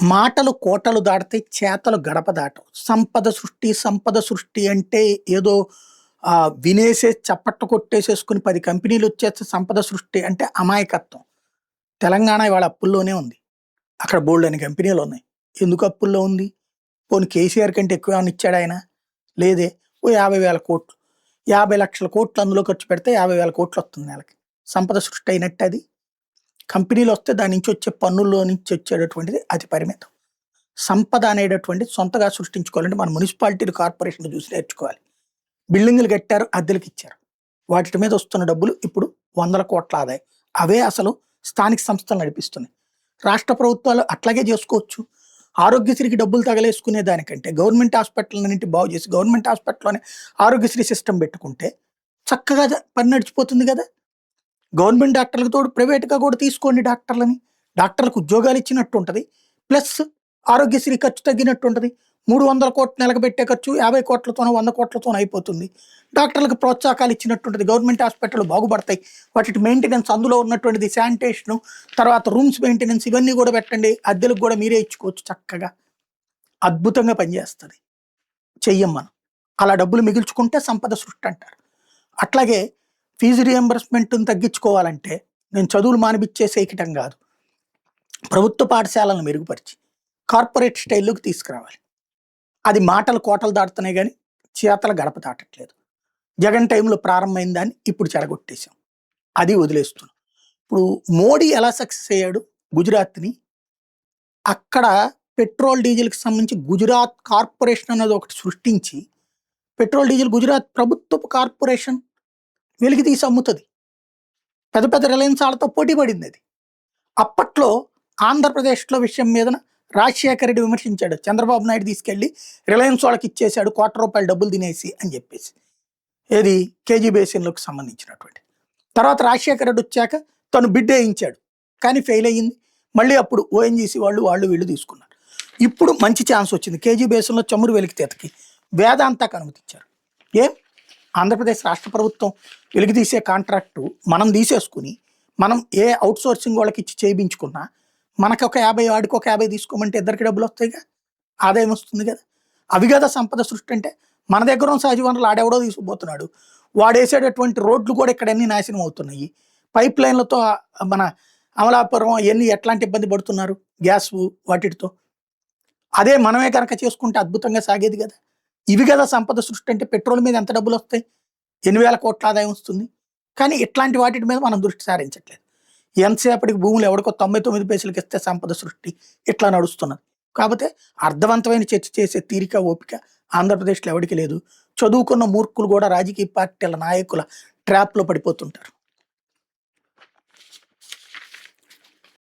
మాటలు కోటలు దాటితే చేతలు గడప దాటవు. సంపద సృష్టి అంటే ఏదో చప్పట్లు కొట్టేసేసుకొని 10 కంపెనీలొచ్చేస్తే సంపద సృష్టి అంటే అమాయకత్వం. తెలంగాణ ఇవాళ అప్పుల్లోనే ఉంది. అక్కడ బోలెడన్ని కంపెనీలున్నాయి. ఎందుకు అప్పుల్లో ఉంది? పోనీ కేసీఆర్ కంటే ఎక్కువ ఏమన్నా ఇచ్చాడాయన? లేదే. ఓ 50,000,00,00,000 50,00,000,00,000 అందులో ఖర్చు పెడితే 50,000,00,000 వస్తుంది నెలకి. సంపద సృష్టి అయినట్టే అది. కంపెనీలొస్తే దాని నుంచి వచ్చే పన్నుల్లో నుంచి వచ్చేటటువంటిది అతి పరిమితం. సంపద అనేటటువంటిది సొంతగా సృష్టించుకోవాలంటే మన మున్సిపాలిటీలు, కార్పొరేషన్‌లు చూసి నేర్చుకోవాలి. బిల్డింగులు కట్టారు, అద్దెలకిచ్చారు. వాటిటి మీద వస్తున్న డబ్బులు ఇప్పుడు వందల కోట్ల ఆదాయం. అవే అసలు స్థానిక సంస్థలు నడిపిస్తున్నాయి. రాష్ట్ర ప్రభుత్వాలు అట్లాగే చేసుకోవచ్చు. ఆరోగ్యశ్రీకి డబ్బులు తగలేసుకునే దానికంటే గవర్నమెంట్ హాస్పిటల్‌లన్నింటిని బాగు చేసి గవర్నమెంట్ హాస్పిటల్‌లోనే ఆరోగ్యశ్రీ సిస్టమ్ పెట్టుకుంటే చక్కగా పని నడిచిపోతుంది గదా! గవర్నమెంట్ డాక్టర్లకు తోడు ప్రైవేట్‌గా కూడా తీసుకోండి డాక్టర్లని. డాక్టర్లకు ఉద్యోగాలు ఇచ్చినట్టు ఉంటది. ప్లస్ ఆరోగ్యశ్రీ ఖర్చు తగ్గినట్టు ఉంటది. 300,00,00,000 నెలకు పెట్టే ఖర్చు 50,00,00,000తోనో 100,00,00,000తోనో అయిపోతుంది. డాక్టర్లకు ప్రోత్సాహకాలు ఇచ్చినట్టు ఉంటది. గవర్నమెంట్ హాస్పిటల్‌లు బాగుపడతాయి. వాటి మెయింటెనెన్స్ అందులో ఉన్నటువంటిది శానిటేషను, తర్వాత రూమ్స్ మెయింటెనెన్స్ ఇవన్నీ కూడా పెట్టండి. అద్దెలకు కూడా మీరే ఇచ్చుకోవచ్చు చక్కగా. అద్భుతంగా పనిచేస్తది. చెయ్యం మనం. అలా డబ్బులు మిగుల్చుకుంటే సంపద సృష్టి అంటారు. అట్లాగే ఫీజు రీయింబర్స్‌మెంట్‌ని తగ్గించుకోవాలంటే నేను చదువులు మానిపిచ్చేసేయటం గాదు. ప్రభుత్వ పాఠశాలలను మెరుగుపరిచి కార్పొరేట్ స్టైల్‌లోకి తీసుకురావాలి. అది మాటలు కోటలు దాటుతున్నాయి గానీ చేతలు గడప దాటట్లేదు. జగన్ టైంలో ప్రారంభమైన దాన్ని ఇప్పుడు చెడగొట్టేసాం. అది వదిలేస్తున్నాం. ఇప్పుడు మోడీ ఎలా సక్సెస్ అయ్యాడు గుజరాత్‌ని? అక్కడ పెట్రోల్, డీజిల్‌కి సంబంధించి గుజరాత్ కార్పొరేషన్ అనేది ఒకటి సృష్టించి పెట్రోల్, డీజిల్ గుజరాత్ ప్రభుత్వపు కార్పొరేషన్ వెలికి తీసి అమ్ముతది. పెద్ద పెద్ద రిలయన్స్ ఆళ్ళతో పోటీ పడిందది. అప్పట్లో ఆంధ్రప్రదేశ్‌లో విషయం మీదన రాజశేఖర రెడ్డి విమర్శించాడు. చంద్రబాబు నాయుడు తీసుకెళ్ళి రిలయన్స్ వాళ్ళకి ఇచ్చేసాడు ₹1,00,00,000 డబ్బులు తినేసి అని చెప్పేసి. ఏది కేజీ బేసిన్‌లకు సంబంధించినటువంటి. తర్వాత రాజశేఖర రెడ్డి వచ్చాక తను బిడ్ ఏయించాడు. కానీ ఫెయిల్ అయ్యింది. మళ్ళీ అప్పుడు ఓఎన్‌జీసీ వాళ్ళు వీళ్ళు తీసుకున్నారు. ఇప్పుడు మంచి ఛాన్స్ వచ్చింది. కేజీ బేసిన్‌లో చమురు వెలికితీతకి వేదాంతకు అనుమతిచ్చారు. ఏం ఆంధ్రప్రదేశ్ రాష్ట్ర ప్రభుత్వం వెలికి తీసే కాంట్రాక్టు మనం తీసేసుకుని మనం ఏ అవుట్‌సోర్సింగ్ వాళ్ళకి ఇచ్చి చేయించుకున్నా మనకొక 50 ఆడికొక 50 తీసుకోమంటే ఇద్దరికి డబ్బులు వస్తాయిగా. ఆదాయం వస్తుంది కదా! అవి కదా సంపద సృష్టి అంటే. మన దగ్గర ఉన్న సహజ వనరులు ఆడెవడో తీసుకుపోతున్నాడు. వాడేసేటటువంటి రోడ్లు కూడా ఇక్కడ అన్నీ నాశనం అవుతున్నాయి. పైప్ లైన్‌లతో మన అమలాపురం అయన్నీ ఎట్లాంటి ఇబ్బంది పడుతున్నారు గ్యాసు వాటిటితో. అదే మనమే గనక చేసుకుంటే అద్భుతంగా సాగేది కదా! ఇవి కదా సంపద సృష్టి అంటే. పెట్రోల్ మీద ఎంత డబ్బులొస్తాయి? 8,000,00,00,000 ఆదాయం వస్తుంది. కానీ ఇట్లాంటి వాటిటి మీద మనం దృష్టి సారించట్లేదు. ఎంతసేపటికి భూములు ఎవడికో 99 పైసలకి ఇస్తే సంపద సృష్టి ఇట్లా నడుస్తున్నది. కాకపోతే అర్థవంతమైన చర్చ చేసే తీరిక, ఓపిక ఆంధ్రప్రదేశ్‌లో ఎవడికి లేదు. చదువుకున్న మూర్ఖులు కూడా రాజకీయ పార్టీల నాయకుల ట్రాప్‌లో పడిపోతుంటారు.